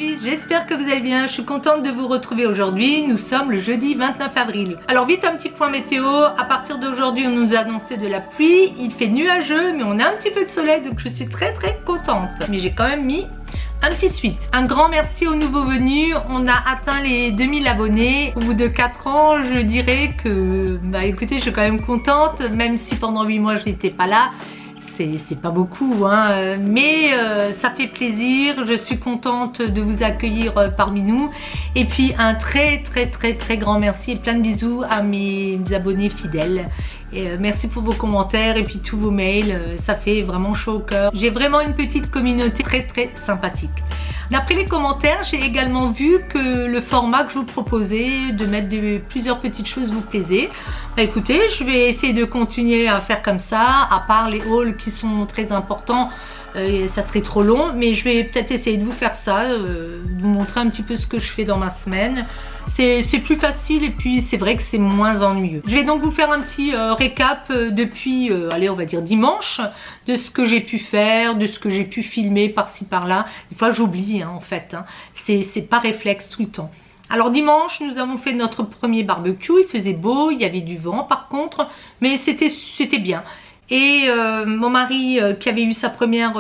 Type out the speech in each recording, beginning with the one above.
Baby, j'espère que vous allez bien. Je suis contente de vous retrouver aujourd'hui. Nous sommes le jeudi 29 avril. Alors vite un petit point météo. À partir d'aujourd'hui, on nous a annoncé de la pluie. Il fait nuageux, mais on a un petit peu de soleil, donc je suis très contente. Mais j'ai quand même mis un petit suite. Un grand merci aux nouveaux venus. On a atteint les 2000 abonnés. Au bout de 4 ans, je dirais que, écoutez, je suis quand même contente, même si pendant 8 mois, je n'étais pas là. C'est pas beaucoup, hein, mais ça fait plaisir. Je suis contente de vous accueillir parmi nous. Et puis un très grand merci et plein de bisous à mes abonnés fidèles. Et merci pour vos commentaires et puis tous vos mails, ça fait vraiment chaud au cœur. J'ai vraiment une petite communauté très sympathique. D'après les commentaires, j'ai également vu que le format que je vous proposais, de mettre plusieurs petites choses, vous plaisait. Écoutez, je vais essayer de continuer à faire comme ça, à part les hauls qui sont très importants. Ça serait trop long, mais je vais peut-être essayer de vous faire ça, de vous montrer un petit peu ce que je fais dans ma semaine. C'est plus facile et puis c'est vrai que c'est moins ennuyeux. Je vais donc vous faire un petit récap depuis, allez, on va dire dimanche, de ce que j'ai pu faire, de ce que j'ai pu filmer par-ci par-là. Des fois j'oublie, hein, en fait, hein. C'est pas réflexe tout le temps. Alors dimanche, nous avons fait notre premier barbecue, il faisait beau, il y avait du vent par contre, mais c'était bien. Et mon mari qui avait eu sa première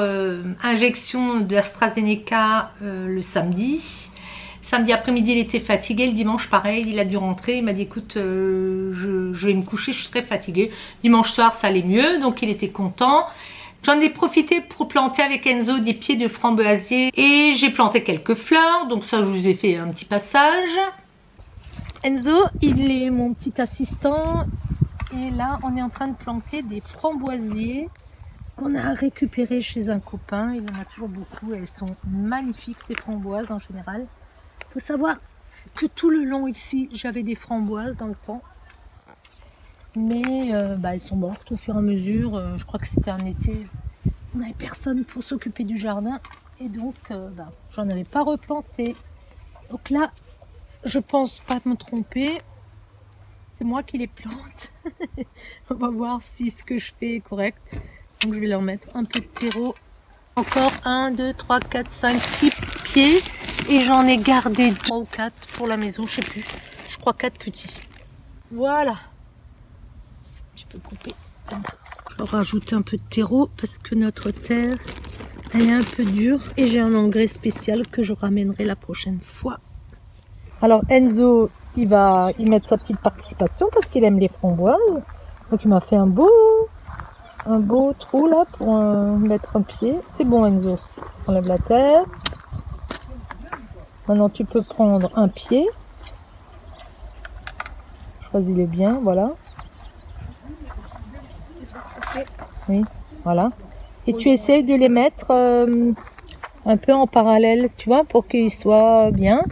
injection d'AstraZeneca le samedi après-midi, il était fatigué. Le dimanche, pareil, il a dû rentrer. Il m'a dit, écoute, je vais me coucher, je suis très fatiguée. Dimanche soir, ça allait mieux, donc il était content. J'en ai profité pour planter avec Enzo des pieds de framboisier. Et j'ai planté quelques fleurs, donc ça, je vous ai fait un petit passage. Enzo, il est mon petit assistant. Et là, on est en train de planter des framboisiers qu'on a récupérés chez un copain. Il en a toujours beaucoup. Elles sont magnifiques, ces framboises en général. Il faut savoir que tout le long ici, j'avais des framboises dans le temps. Mais elles sont mortes au fur et à mesure. Je crois que c'était un été. On n'avait personne pour s'occuper du jardin. Et donc, j'en avais pas replanté. Donc là, je pense pas me tromper. C'est moi qui les plante. On va voir si ce que je fais est correct. Donc je vais leur mettre un peu de terreau. Encore 1, 2, 3, 4, 5, 6 pieds. Et j'en ai gardé 3 ou 4 pour la maison, je sais plus. Je crois 4 petits. Voilà. Je peux couper comme ça. Je vais rajouter un peu de terreau parce que notre terre, elle est un peu dure. Et j'ai un engrais spécial que je ramènerai la prochaine fois. Alors Enzo, il va y mettre sa petite participation parce qu'il aime les framboises. Donc il m'a fait un beau trou là pour mettre un pied. C'est bon Enzo. Enlève la terre. Maintenant tu peux prendre un pied. Choisis-les bien, voilà. Oui, voilà. Et tu essaies de les mettre un peu en parallèle, tu vois, pour qu'ils soient bien.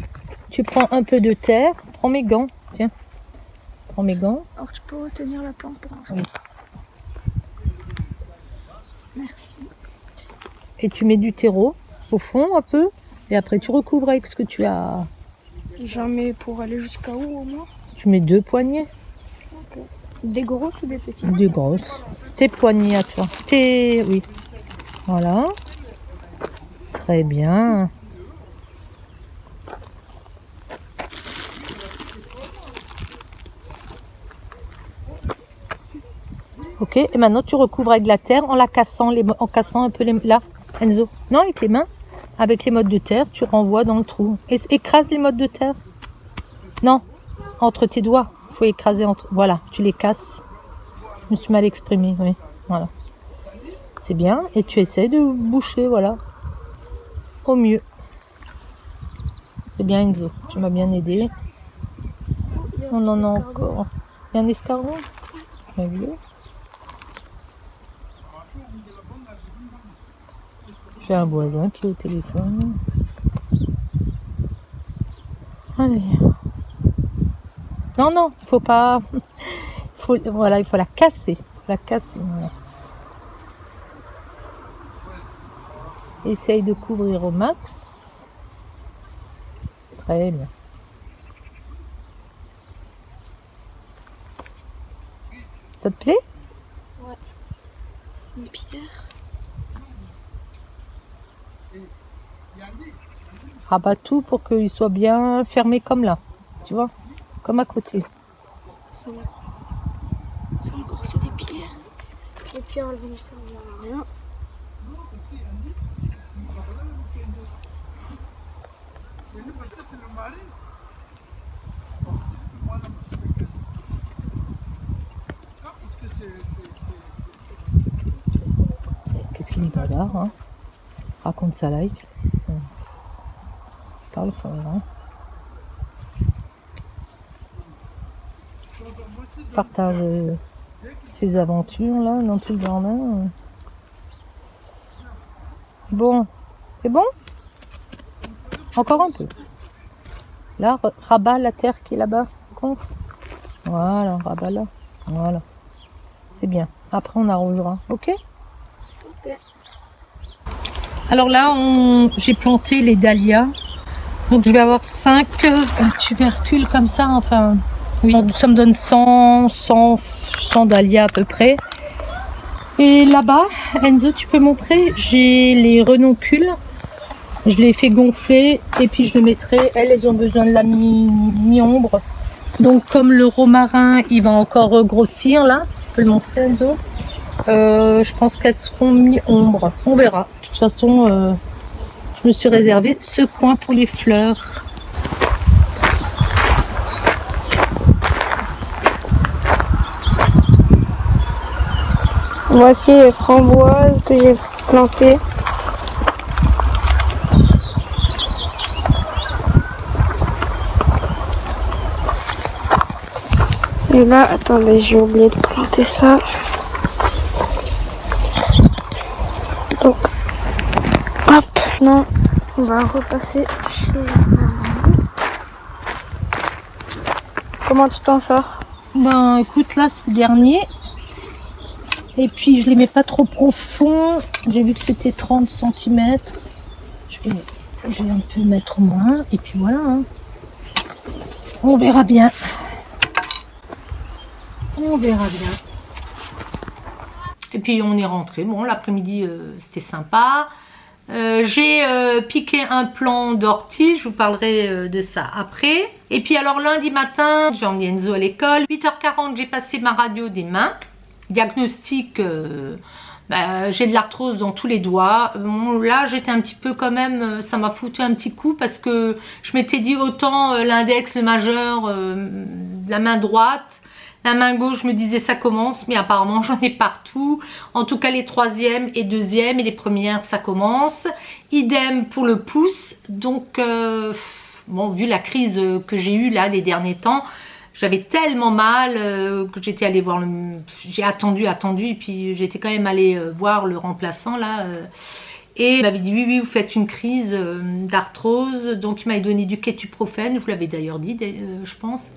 Tu prends un peu de terre. Prends mes gants, tiens. Prends mes gants. Alors tu peux retenir la plante pour l'instant. Oui. Merci. Et tu mets du terreau au fond un peu. Et après tu recouvres avec ce que tu as. J'en mets pour aller jusqu'à où au moins? Tu mets 2 poignées. Okay. Des grosses ou des petites? Des grosses. Tes poignées à toi. Oui. Voilà. Très bien. Ok, et maintenant tu recouvres avec de la terre en la cassant, en cassant un peu là, Enzo. Non, avec les mains, avec les mottes de terre, tu renvoies dans le trou. Écrase les mottes de terre. Non, entre tes doigts. Il faut écraser entre. Voilà, tu les casses. Je me suis mal exprimée, oui. Voilà. C'est bien. Et tu essaies de boucher, voilà. Au mieux. C'est bien Enzo, tu m'as bien aidé. On en a encore. Il y a un escargot. Bien vu. J'ai un voisin qui est au téléphone. Allez. Non, faut pas. Voilà, il faut la casser. Voilà. Essaye de couvrir au max. Très bien. Ça te plaît? Ouais. C'est une pierre. rabats tout pour qu'il soit bien fermé comme là, tu vois, comme à côté. Ça va. C'est encore c'est des pieds. Les pieds elles vont nous servir à rien. Qu'est-ce qu'il est bavard, hein? Raconte sa life. Parle fort, hein? Partage ses aventures là dans tout le jardin. Bon, c'est bon? Encore un peu. Là, rabat la terre qui est là-bas. Contre. Voilà, rabat là. Voilà. C'est bien. Après, on arrosera. Ok? Ok. Alors là, j'ai planté les dahlias. Donc, je vais avoir 5 tubercules comme ça. Enfin, oui, ça me donne 100 dahlias à peu près. Et là-bas, Enzo, tu peux montrer, j'ai les renoncules. Je les fais gonfler et puis je les mettrai. Elles ont besoin de la mi-ombre. Donc comme le romarin, il va encore grossir là. Tu peux le montrer, Enzo. Je pense qu'elles seront mi-ombre. On verra. De toute façon, je me suis réservé ce coin pour les fleurs. Voici les framboises que j'ai plantées. Et là, attendez, j'ai oublié de planter ça. Donc, hop, non, on va repasser chez maman. Comment tu t'en sors? Ben écoute, là c'est le dernier. Et puis je les mets pas trop profond. J'ai vu que c'était 30 cm. Je vais un peu mettre moins. Et puis voilà. Hein. On verra bien. On verra bien. Et puis on est rentré. Bon, l'après-midi c'était sympa. J'ai piqué un plant d'ortie. Je vous parlerai de ça après. Et puis alors lundi matin, j'ai emmené Enzo à l'école. 8h40, j'ai passé ma radio des mains. Diagnostic, j'ai de l'arthrose dans tous les doigts. Bon, là j'étais un petit peu quand même, ça m'a foutu un petit coup parce que je m'étais dit autant l'index, le majeur, la main droite, la main gauche, je me disais ça commence, mais apparemment j'en ai partout. En tout cas les troisièmes et deuxièmes et les premières ça commence. Idem pour le pouce. Donc bon, vu la crise que j'ai eue là les derniers temps, j'avais tellement mal que j'étais allée voir j'ai attendu et puis j'étais quand même allée voir le remplaçant là et il m'avait dit oui vous faites une crise d'arthrose. Donc il m'avait donné du kétuprophène, je vous l'avais d'ailleurs dit je pense.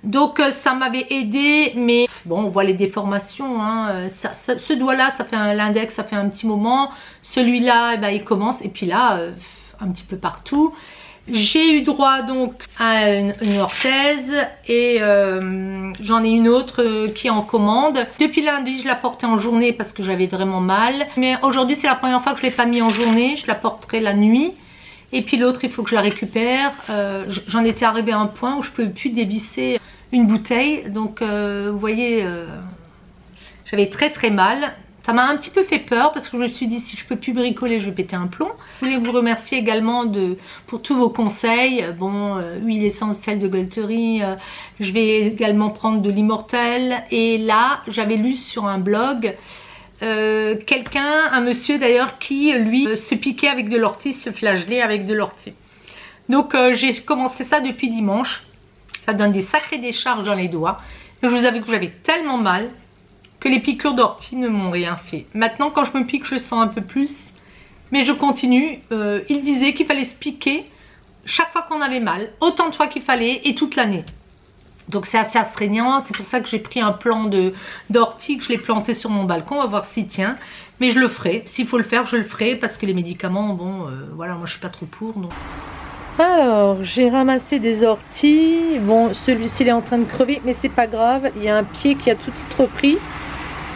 Donc ça m'avait aidé, mais bon on voit les déformations hein. Ce doigt là ça fait l'index, ça fait un petit moment, celui-là il commence et puis là un petit peu partout. J'ai eu droit donc à une orthèse et j'en ai une autre qui est en commande. Depuis lundi, je la portais en journée parce que j'avais vraiment mal. Mais aujourd'hui, c'est la première fois que je ne l'ai pas mis en journée. Je la porterai la nuit. Et puis l'autre, il faut que je la récupère. J'en étais arrivée à un point où je ne pouvais plus dévisser une bouteille. Donc, vous voyez, j'avais très très mal. Ça m'a un petit peu fait peur parce que je me suis dit si je peux plus bricoler, je vais péter un plomb. Je voulais vous remercier également pour tous vos conseils. Bon, huile essentielle de Gualtery, je vais également prendre de l'immortel. Et là, j'avais lu sur un blog un monsieur d'ailleurs qui lui se piquait avec de l'ortie, se flagellait avec de l'ortie. Donc j'ai commencé ça depuis dimanche. Ça donne des sacrées décharges dans les doigts. Et je vous avoue que j'avais tellement mal que les piqûres d'ortie ne m'ont rien fait. Maintenant, quand je me pique, je sens un peu plus. Mais je continue. Il disait qu'il fallait se piquer chaque fois qu'on avait mal. Autant de fois qu'il fallait et toute l'année. Donc c'est assez astreignant. C'est pour ça que j'ai pris un plant d'ortie que je l'ai planté sur mon balcon. On va voir s'il tient. Mais je le ferai. S'il faut le faire, je le ferai. Parce que les médicaments, bon, voilà, moi je suis pas trop pour. Donc. Alors, j'ai ramassé des orties. Bon, celui-ci il est en train de crever. Mais c'est pas grave. Il y a un pied qui a tout de suite repris.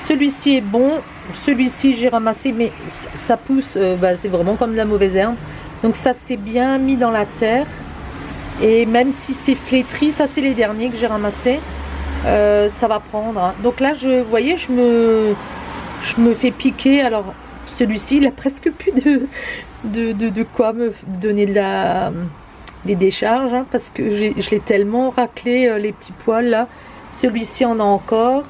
Celui-ci est bon, celui-ci j'ai ramassé mais ça pousse, c'est vraiment comme de la mauvaise herbe. Donc ça c'est bien mis dans la terre. Et même si c'est flétri, ça c'est les derniers que j'ai ramassés, ça va prendre. Hein. Donc là, vous voyez, je me fais piquer. Alors celui-ci, il a presque plus de quoi me donner des décharges. Hein, parce que je l'ai tellement raclé, les petits poils là. Celui-ci en a encore.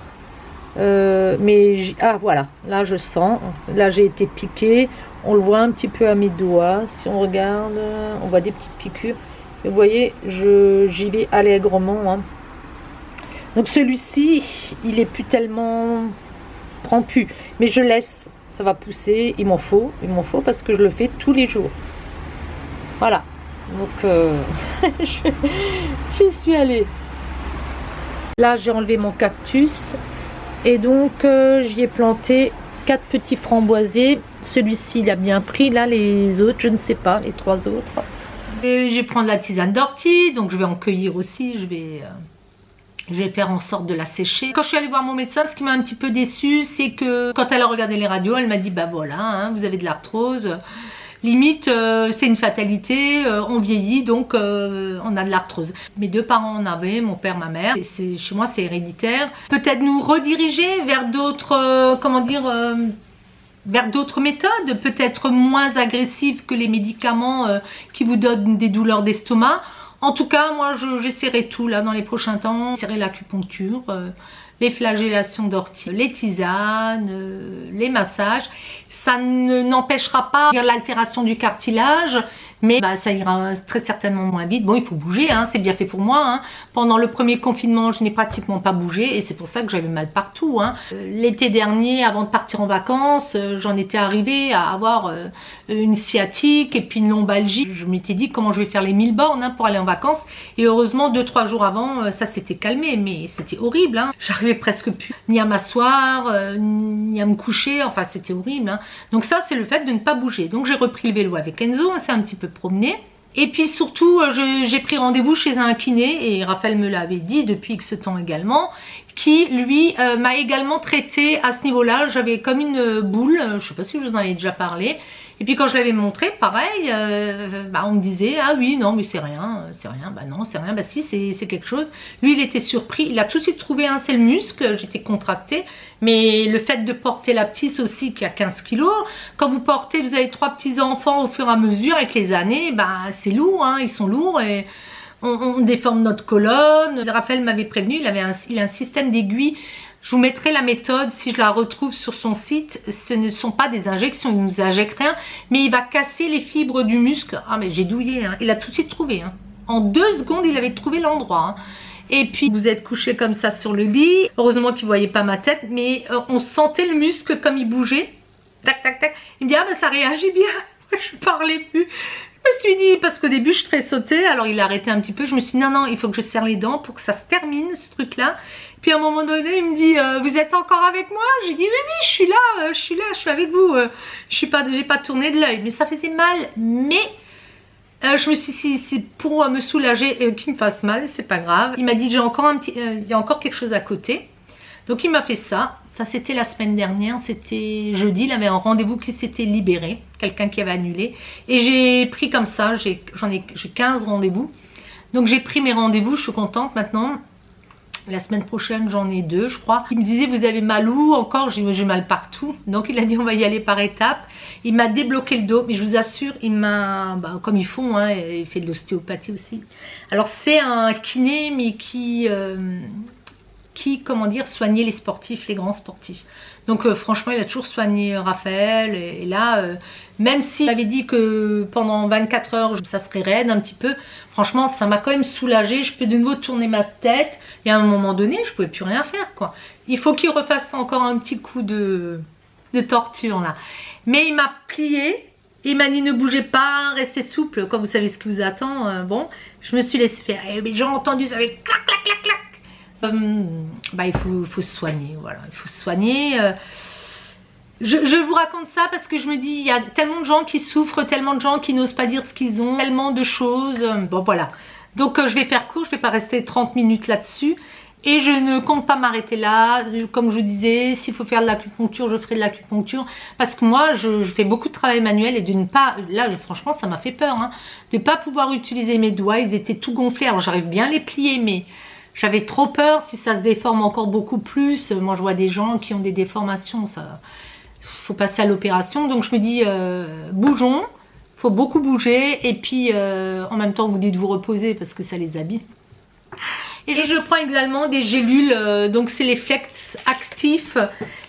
Ah voilà, là je sens. Là j'ai été piquée. On le voit un petit peu à mes doigts. Si on regarde, on voit des petites piqûres. Et vous voyez, j'y vais allègrement. Hein. Donc celui-ci, il est plus tellement... prend plus. Mais je laisse, ça va pousser. Il m'en faut parce que je le fais tous les jours. Voilà. Donc je suis allée. Là, j'ai enlevé mon cactus. Et donc, j'y ai planté 4 petits framboisiers. Celui-ci, il a bien pris. Là, les autres, je ne sais pas, les 3 autres. Et je vais prendre la tisane d'ortie, donc je vais en cueillir aussi, je vais faire en sorte de la sécher. Quand je suis allée voir mon médecin, ce qui m'a un petit peu déçue, c'est que quand elle a regardé les radios, elle m'a dit bah voilà, hein, vous avez de l'arthrose. Limite, c'est une fatalité, on vieillit, donc on a de l'arthrose. Mes 2 parents en avaient, mon père, ma mère. Et chez moi, c'est héréditaire. Peut-être nous rediriger vers d'autres, vers d'autres méthodes, peut-être moins agressives que les médicaments qui vous donnent des douleurs d'estomac. En tout cas, moi, j'essaierai tout là dans les prochains temps. J'essaierai l'acupuncture, les flagellations d'ortie, les tisanes, les massages. Ça n'empêchera pas l'altération du cartilage, mais bah, ça ira très certainement moins vite. Bon, il faut bouger, hein, c'est bien fait pour moi. Hein. Pendant le premier confinement, je n'ai pratiquement pas bougé et c'est pour ça que j'avais mal partout. Hein. L'été dernier, avant de partir en vacances, j'en étais arrivée à avoir une sciatique et puis une lombalgie. Je m'étais dit comment je vais faire les 1000 bornes hein, pour aller en vacances. Et heureusement, 2-3 jours avant, ça s'était calmé, mais c'était horrible. Hein. J'arrivais presque plus ni à m'asseoir, ni à me coucher. Enfin, c'était horrible. Hein. Donc ça, c'est le fait de ne pas bouger. Donc j'ai repris le vélo avec Enzo, on s'est un petit peu promené. Et puis surtout, j'ai pris rendez-vous chez un kiné, et Raphaël me l'avait dit depuis X temps également, qui lui m'a également traité à ce niveau-là. J'avais comme une boule, je ne sais pas si je vous en avais déjà parlé. Et puis quand je l'avais montré, pareil, bah on me disait ah oui non mais c'est rien, bah non c'est rien, bah si c'est quelque chose. Lui il était surpris, il a tout de suite trouvé un c'est le muscle, j'étais contractée, mais le fait de porter la petite aussi qui a 15 kilos, quand vous portez, vous avez 3 petits enfants au fur et à mesure avec les années, bah c'est lourd, hein, ils sont lourds et on déforme notre colonne. Raphaël m'avait prévenu, il a un système d'aiguilles. Je vous mettrai la méthode si je la retrouve sur son site. Ce ne sont pas des injections, il ne nous injecte rien, mais il va casser les fibres du muscle. Ah mais j'ai douillé, hein. Il a tout de suite trouvé. Hein. En 2 secondes, il avait trouvé l'endroit. Hein. Et puis vous êtes couché comme ça sur le lit. Heureusement qu'il ne voyait pas ma tête, mais on sentait le muscle comme il bougeait. Tac, tac, tac. Il me dit ah ben ça réagit bien. Je ne parlais plus. Je me suis dit, parce qu'au début je tressautais, alors il a arrêté un petit peu, je me suis dit non, il faut que je serre les dents pour que ça se termine ce truc là. Puis à un moment donné il me dit, vous êtes encore avec moi? J'ai dit oui, je suis là, je suis avec vous, j'ai pas tourné de l'œil, mais ça faisait mal, mais je me suis dit c'est pour me soulager qu'il me fasse mal, c'est pas grave. Il m'a dit j'ai encore il y a encore quelque chose à côté, donc il m'a fait ça. Ça c'était la semaine dernière, c'était jeudi, il avait un rendez-vous qui s'était libéré, quelqu'un qui avait annulé. Et j'ai pris comme ça, j'ai 15 rendez-vous. Donc j'ai pris mes rendez-vous, je suis contente maintenant. La semaine prochaine j'en ai 2 je crois. Il me disait vous avez mal où encore? J'ai mal partout. Donc il a dit on va y aller par étapes. Il m'a débloqué le dos, mais je vous assure, il m'a, comme ils font, hein, il fait de l'ostéopathie aussi. Alors c'est un kiné mais qui comment dire, soignait les sportifs, les grands sportifs. Donc franchement, il a toujours soigné Raphaël. Et là, même s'il avait dit que pendant 24 heures, ça serait raide un petit peu, franchement, ça m'a quand même soulagée. Je peux de nouveau tourner ma tête. Et à un moment donné, je ne pouvais plus rien faire, quoi. Il faut qu'il refasse encore un petit coup de torture, là. Mais il m'a plié. Il m'a dit ne bougez pas, restez souple. Quand vous savez ce qui vous attend, bon, je me suis laissé faire. Et j'ai entendu, ça fait clac, clac, clac, clac. Il faut se soigner, voilà, il faut se soigner. Je vous raconte ça parce que je me dis, il y a tellement de gens qui souffrent, tellement de gens qui n'osent pas dire ce qu'ils ont, tellement de choses, bon voilà. Donc je vais faire court, je ne vais pas rester 30 minutes là-dessus. Et je ne compte pas m'arrêter là. Comme je vous disais, s'il faut faire de l'acupuncture, je ferai de l'acupuncture. Parce que moi, je fais beaucoup de travail manuel et de ne pas... Là, franchement, ça m'a fait peur. Hein, de ne pas pouvoir utiliser mes doigts. Ils étaient tout gonflés. Alors, j'arrive bien à les plier, mais j'avais trop peur si ça se déforme encore beaucoup plus. Moi, je vois des gens qui ont des déformations. Ça, faut passer à l'opération. Donc, je me dis, bougeons. Il faut beaucoup bouger. Et puis, en même temps, vous dites vous reposer parce que ça les abîme. Et je prends également des gélules, donc c'est les Flex Actifs.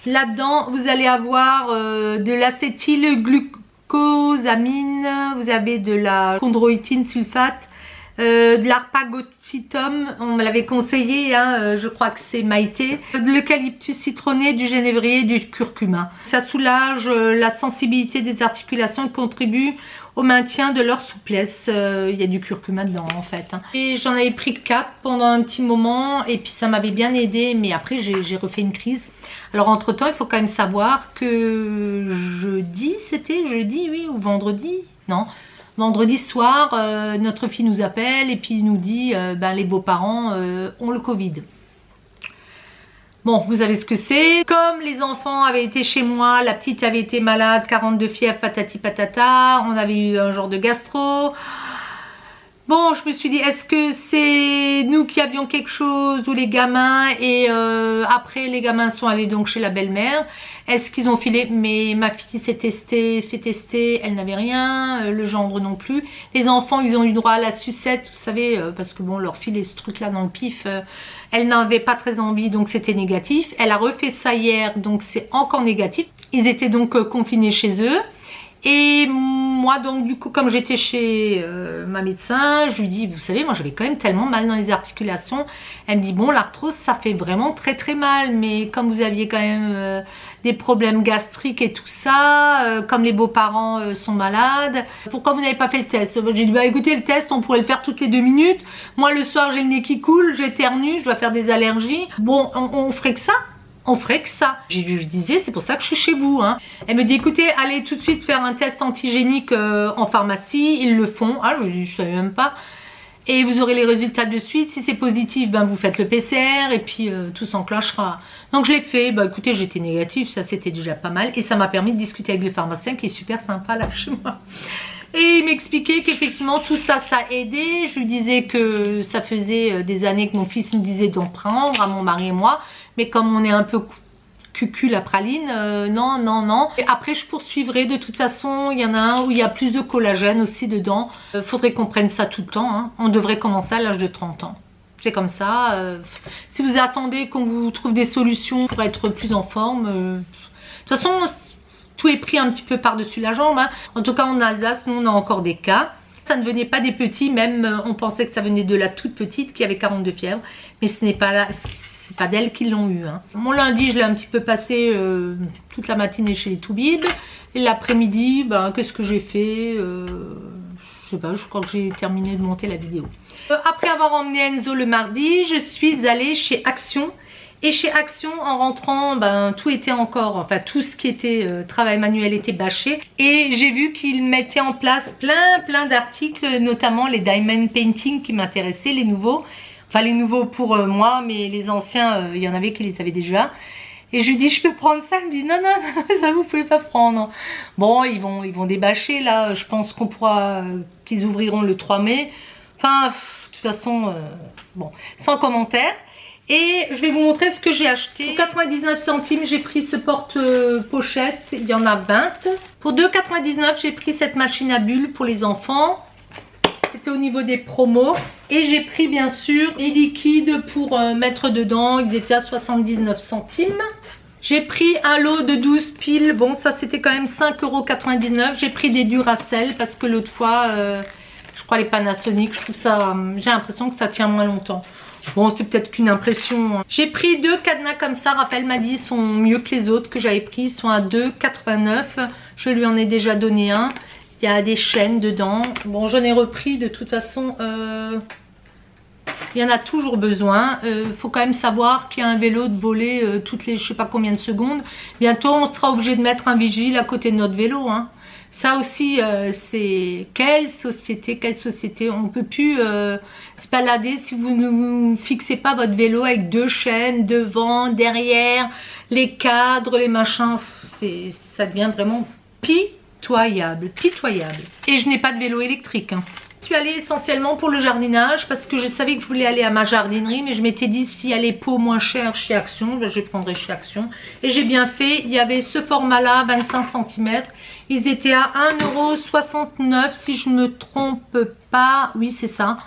Là-dedans, vous allez avoir de l'acétylglucosamine, vous avez de la chondroïtine sulfate, de l'arpagophytum, on me l'avait conseillé, hein, je crois que c'est Maïté, de l'eucalyptus citronné, du genévrier et du curcuma. Ça soulage la sensibilité des articulations et contribue au maintien de leur souplesse. Il y a du curcuma dedans en fait. Hein. Et j'en avais pris 4 pendant un petit moment et puis ça m'avait bien aidé, mais après j'ai refait une crise. Alors entre temps, il faut quand même savoir que jeudi, c'était jeudi, oui, ou vendredi, non, vendredi soir, notre fille nous appelle et puis nous dit ben, les beaux-parents ont le Covid. Bon, vous savez ce que c'est. Comme les enfants avaient été chez moi, la petite avait été malade, 42 fièvre, patati patata, on avait eu un genre de gastro. Bon, je me suis dit, est-ce que c'est nous qui avions quelque chose ou les gamins? Et après, les gamins sont allés donc chez la belle-mère. Est-ce qu'ils ont filé? Mais ma fille s'est testée, fait tester, elle n'avait rien, le gendre non plus. Les enfants, ils ont eu droit à la sucette, vous savez, parce que bon, leur filer ce truc-là dans le pif, elle n'avait pas très envie, donc c'était négatif. Elle a refait ça hier, donc c'est encore négatif. Ils étaient donc confinés chez eux. Et moi donc du coup comme j'étais chez ma médecin, je lui dis vous savez moi j'avais quand même tellement mal dans les articulations. Elle me dit bon l'arthrose ça fait vraiment très très mal, mais comme vous aviez quand même des problèmes gastriques et tout ça, comme les beaux-parents sont malades, pourquoi vous n'avez pas fait le test? J'ai dit bah écoutez le test on pourrait le faire toutes les 2 minutes. Moi le soir j'ai le nez qui coule, j'éternue, je dois faire des allergies. Bon on ferait que ça. On ferait que ça. Je lui disais, c'est pour ça que je suis chez vous. Hein. Elle me dit, écoutez, allez tout de suite faire un test antigénique en pharmacie. Ils le font. Ah, je ne savais même pas. Et vous aurez les résultats de suite. Si c'est positif, ben vous faites le PCR et puis tout s'enclenchera. Donc je l'ai fait. Bah écoutez, j'étais négative. Ça, c'était déjà pas mal. Et ça m'a permis de discuter avec le pharmacien qui est super sympa là chez moi. Et il m'expliquait qu'effectivement tout ça, ça aidait. Je lui disais que ça faisait des années que mon fils me disait d'en prendre à mon mari et moi. Mais comme on est un peu cucu la praline, non, non, non. Et après, je poursuivrai. De toute façon, il y en a un où il y a plus de collagène aussi dedans. Faudrait qu'on prenne ça tout le temps. Hein. On devrait commencer à l'âge de 30 ans. C'est comme ça. Si vous attendez qu'on vous trouve des solutions pour être plus en forme, de toute façon, tout est pris un petit peu par-dessus la jambe. Hein. En tout cas, en Alsace, nous, on a encore des cas. Ça ne venait pas des petits, même on pensait que ça venait de la toute petite qui avait 42 fièvres. Mais ce n'est pas là... C'est pas d'elles qui l'ont eu. Hein. Mon lundi, je l'ai un petit peu passé toute la matinée chez les Toubibs. Et l'après-midi, ben, qu'est-ce que j'ai fait je sais pas, je crois que j'ai terminé de monter la vidéo. Après avoir emmené Enzo le mardi, je suis allée chez Action. Et chez Action, en rentrant, ben, tout était encore, enfin tout ce qui était travail manuel était bâché. Et j'ai vu qu'ils mettaient en place plein d'articles, notamment les Diamond Painting qui m'intéressaient, les nouveaux. Enfin les nouveaux pour moi, mais les anciens, il y en avait qui les avaient déjà. Et je lui dis, je peux prendre ça? Il me dit, non, ça vous pouvez pas prendre. Bon, ils vont débâcher là, je pense qu'on pourra, qu'ils ouvriront le 3 mai. Enfin, de toute façon, bon, sans commentaire. Et je vais vous montrer ce que j'ai acheté. Pour 99 centimes, j'ai pris ce porte-pochette, il y en a 20. Pour 2,99 €, j'ai pris cette machine à bulles pour les enfants. C'était au niveau des promos. Et j'ai pris bien sûr les liquides pour mettre dedans. Ils étaient à 79 centimes. J'ai pris un lot de 12 piles. Bon, ça c'était quand même 5,99 €. J'ai pris des Duracell parce que l'autre fois, je crois les Panasonic, je trouve ça, j'ai l'impression que ça tient moins longtemps. Bon, c'est peut-être qu'une impression. J'ai pris 2 cadenas comme ça. Raphaël m'a dit ils sont mieux que les autres que j'avais pris. Ils sont à 2,89 €. Je lui en ai déjà donné un. Il y a des chaînes dedans. Bon, j'en ai repris de toute façon. Il y en a toujours besoin. Faut quand même savoir qu'il y a un vélo de voler toutes les je sais pas combien de secondes. Bientôt, on sera obligé de mettre un vigile à côté de notre vélo. Hein. Ça aussi, c'est quelle société, on peut plus se balader si vous ne fixez pas votre vélo avec 2 chaînes devant, derrière, les cadres, les machins. Ça devient vraiment pitoyable. Et je n'ai pas de vélo électrique. Hein. Je suis allée essentiellement pour le jardinage parce que je savais que je voulais aller à ma jardinerie, mais je m'étais dit s'il y a les pots moins chers chez Action, ben je les prendrai chez Action. Et j'ai bien fait, il y avait ce format-là, 25 cm. Ils étaient à 1,69 € si je ne me trompe pas. Oui, c'est ça.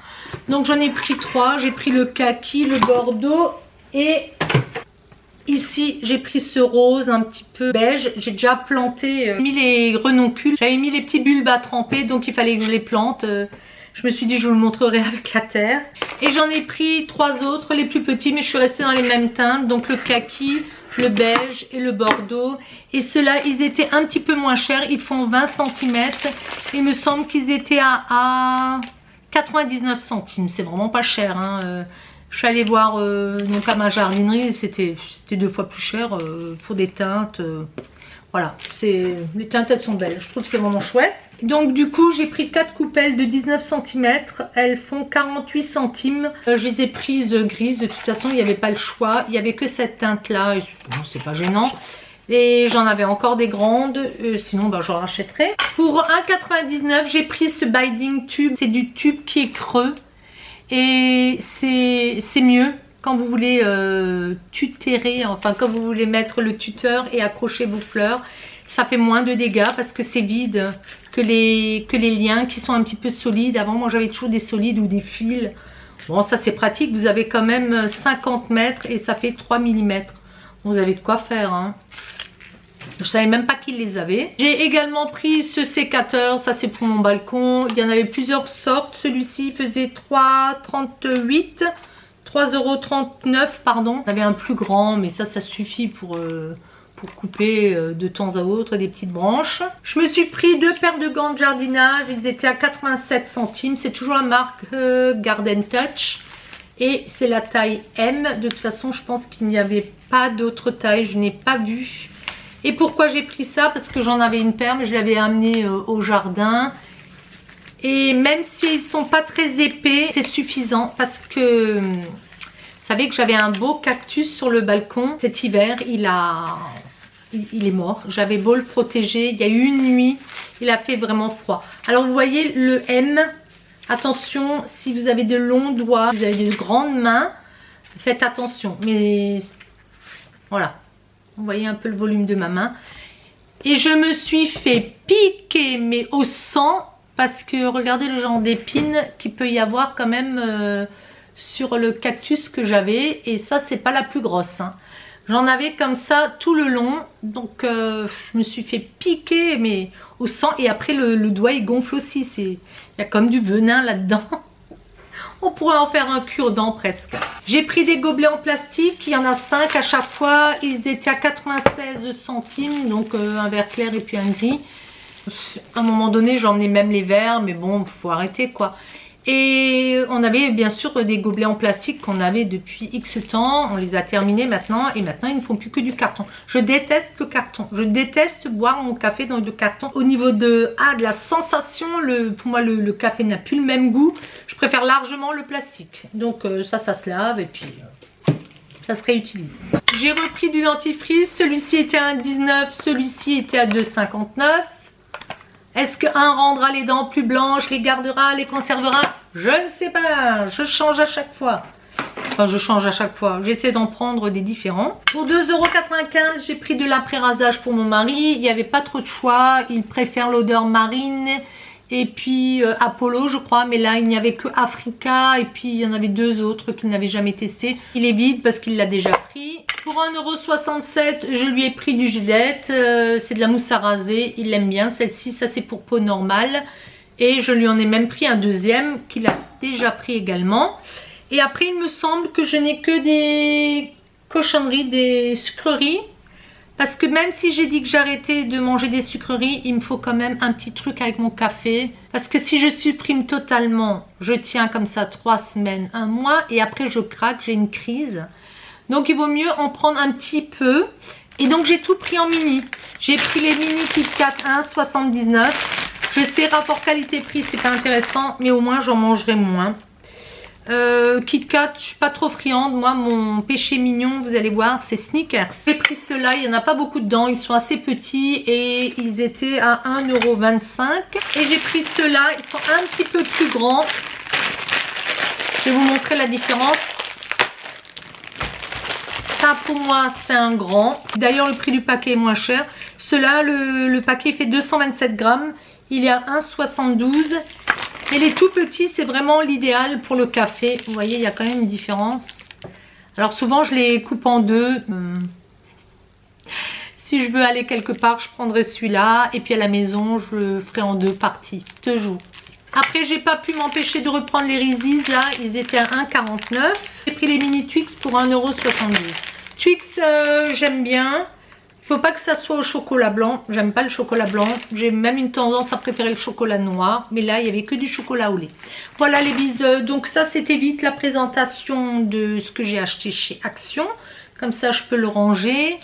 Donc j'en ai pris 3. J'ai pris le kaki, le bordeaux et ici j'ai pris ce rose un petit peu beige. J'ai déjà planté, mis les renoncules. J'avais mis les petits bulbes à tremper, donc il fallait que je les plante. Je me suis dit je vous le montrerai avec la terre. Et j'en ai pris 3 autres, les plus petits, mais je suis restée dans les mêmes teintes. Donc le kaki, le beige et le bordeaux. Et ceux-là, ils étaient un petit peu moins chers. Ils font 20 cm. Il me semble qu'ils étaient à 99 centimes. C'est vraiment pas cher. Hein. Je suis allée voir donc à ma jardinerie. C'était 2 fois plus cher pour des teintes. Voilà, les teintes elles sont belles, je trouve que c'est vraiment chouette. Donc du coup j'ai pris 4 coupelles de 19 cm, elles font 48 centimes. Je les ai prises grises, de toute façon il n'y avait pas le choix, il n'y avait que cette teinte là, bon, c'est pas gênant. Et j'en avais encore des grandes, sinon bah, j'en rachèterai. Pour 1,99 j'ai pris ce binding tube, c'est du tube qui est creux. Et c'est mieux quand vous voulez tutérer, enfin quand vous voulez mettre le tuteur et accrocher vos fleurs, ça fait moins de dégâts parce que c'est vide que les liens qui sont un petit peu solides. Avant moi j'avais toujours des solides ou des fils. Bon ça c'est pratique, vous avez quand même 50 mètres et ça fait 3 mm. Vous avez de quoi faire hein. Je savais même pas qu'ils les avaient. J'ai également pris ce sécateur, ça c'est pour mon balcon. Il y en avait plusieurs sortes, celui-ci faisait 3,38 €. 3,39 € pardon. On avait un plus grand mais ça suffit pour couper de temps à autre des petites branches. Je me suis pris 2 paires de gants de jardinage, ils étaient à 87 centimes. C'est toujours la marque Garden Touch et c'est la taille M. De toute façon je pense qu'il n'y avait pas d'autre taille, je n'ai pas vu. Et pourquoi j'ai pris ça? Parce que j'en avais une paire mais je l'avais amenée au jardin. Et même s'ils ne sont pas très épais, c'est suffisant parce que vous savez que j'avais un beau cactus sur le balcon. Cet hiver, il est mort. J'avais beau le protéger. Il y a eu une nuit, il a fait vraiment froid. Alors vous voyez le M. Attention, si vous avez de longs doigts, vous avez de grandes mains, faites attention. Mais voilà, vous voyez un peu le volume de ma main. Et je me suis fait piquer, mais au sang. Parce que regardez le genre d'épines qu'il peut y avoir quand même sur le cactus que j'avais. Et ça c'est pas la plus grosse. Hein. J'en avais comme ça tout le long. Donc je me suis fait piquer mais au sang. Et après le doigt il gonfle aussi. Il y a comme du venin là-dedans. On pourrait en faire un cure-dent presque. J'ai pris des gobelets en plastique. Il y en a 5 à chaque fois. Ils étaient à 96 centimes. Donc un vert clair et puis un gris. À un moment donné j'emmenais même les verres mais bon faut arrêter quoi. Et on avait bien sûr des gobelets en plastique qu'on avait depuis X temps. On les a terminés maintenant et maintenant ils ne font plus que du carton. Je déteste le carton. Je déteste boire mon café dans du carton. Au niveau de la sensation, pour moi le café n'a plus le même goût. Je préfère largement le plastique. Donc ça se lave et puis ça se réutilise. J'ai repris du dentifrice. Celui-ci était à 1,19 €. Celui-ci était à 2,59 €. Est-ce qu'un rendra les dents plus blanches, les gardera, les conservera? Je ne sais pas, je change à chaque fois. Enfin, je change à chaque fois, j'essaie d'en prendre des différents. Pour 2,95 €, j'ai pris de l'après-rasage pour mon mari. Il n'y avait pas trop de choix, il préfère l'odeur marine et puis Apollo je crois. Mais là, il n'y avait que Africa et puis il y en avait 2 autres qu'il n'avait jamais testé. Il est vide parce qu'il l'a déjà pris. Pour 1,67 €, je lui ai pris du Gillette. C'est de la mousse à raser. Il l'aime bien celle-ci. Ça c'est pour peau normale. Et je lui en ai même pris un deuxième qu'il a déjà pris également. Et après il me semble que je n'ai que des cochonneries, des sucreries. Parce que même si j'ai dit que j'arrêtais de manger des sucreries, il me faut quand même un petit truc avec mon café. Parce que si je supprime totalement, je tiens comme ça 3 semaines, 1 mois. Et après je craque, j'ai une crise. Donc il vaut mieux en prendre un petit peu. Et donc j'ai tout pris en mini. J'ai pris les mini KitKat 1,79. Je sais, rapport qualité-prix, c'est pas intéressant, mais au moins j'en mangerai moins. KitKat, je suis pas trop friande. Moi, mon péché mignon, vous allez voir, c'est Snickers. J'ai pris ceux-là, il y en a pas beaucoup dedans. Ils sont assez petits et ils étaient à 1,25 €. Et j'ai pris ceux-là, ils sont un petit peu plus grands. Je vais vous montrer la différence. Ça, pour moi, c'est un grand. D'ailleurs, le prix du paquet est moins cher. Ceux-là, le paquet fait 227 grammes. Il est à 1,72 €. Et les tout petits, c'est vraiment l'idéal pour le café. Vous voyez, il y a quand même une différence. Alors souvent, je les coupe en deux. Si je veux aller quelque part, je prendrai celui-là. Et puis à la maison, je le ferai en deux parties. Toujours. Après, j'ai pas pu m'empêcher de reprendre les Reese's. Là, ils étaient à 1,49 €. J'ai pris les mini Twix pour 1,72 €. Twix, j'aime bien. Il ne faut pas que ça soit au chocolat blanc. J'aime pas le chocolat blanc. J'ai même une tendance à préférer le chocolat noir. Mais là, il n'y avait que du chocolat au lait. Voilà les bises. Donc ça, c'était vite la présentation de ce que j'ai acheté chez Action. Comme ça, je peux le ranger.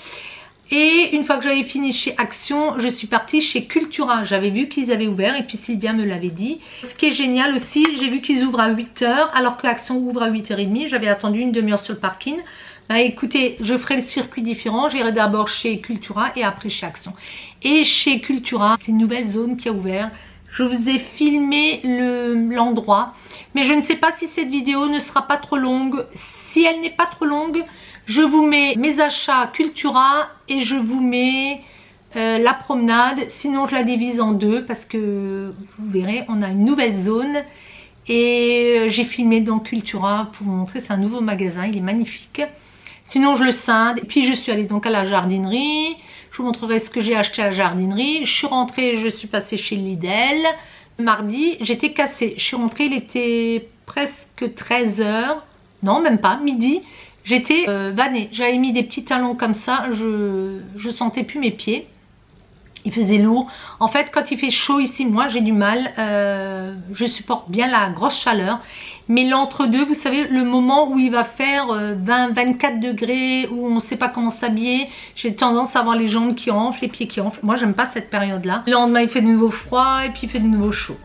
Et une fois que j'avais fini chez Action, je suis partie chez Cultura. J'avais vu qu'ils avaient ouvert et puis Sylvia me l'avait dit. Ce qui est génial aussi, j'ai vu qu'ils ouvrent à 8 h alors que Action ouvre à 8 h 30. J'avais attendu une demi-heure sur le parking. Bah, écoutez, je ferai le circuit différent. J'irai d'abord chez Cultura et après chez Action. Et chez Cultura, c'est une nouvelle zone qui a ouvert. Je vous ai filmé l'endroit. Mais je ne sais pas si cette vidéo ne sera pas trop longue. Si elle n'est pas trop longue, je vous mets mes achats Cultura et je vous mets la promenade. Sinon, je la divise en deux parce que vous verrez, on a une nouvelle zone. Et j'ai filmé dans Cultura pour vous montrer. C'est un nouveau magasin, il est magnifique. Sinon, je le scinde. Et puis, je suis allée donc à la jardinerie. Je vous montrerai ce que j'ai acheté à la jardinerie. Je suis rentrée, je suis passée chez Lidl. Mardi, j'étais cassée. Je suis rentrée, il était presque 13 h. Non, même pas, midi. J'étais vannée. J'avais mis des petits talons comme ça. Je sentais plus mes pieds. Il faisait lourd. En fait, quand il fait chaud ici, moi, j'ai du mal. Je supporte bien la grosse chaleur. Mais l'entre-deux, vous savez, le moment où il va faire 20-24 degrés, où on ne sait pas comment s'habiller, j'ai tendance à avoir les jambes qui enflent, les pieds qui enflent. Moi, j'aime pas cette période-là. Le lendemain, il fait de nouveau froid et puis il fait de nouveau chaud.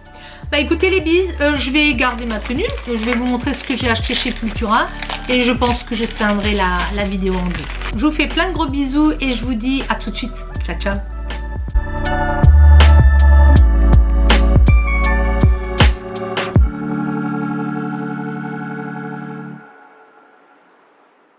Bah écoutez les bises, je vais garder ma tenue. Je vais vous montrer ce que j'ai acheté chez Cultura. Et je pense que je scindrai la vidéo en deux. Je vous fais plein de gros bisous et je vous dis à tout de suite. Ciao, ciao.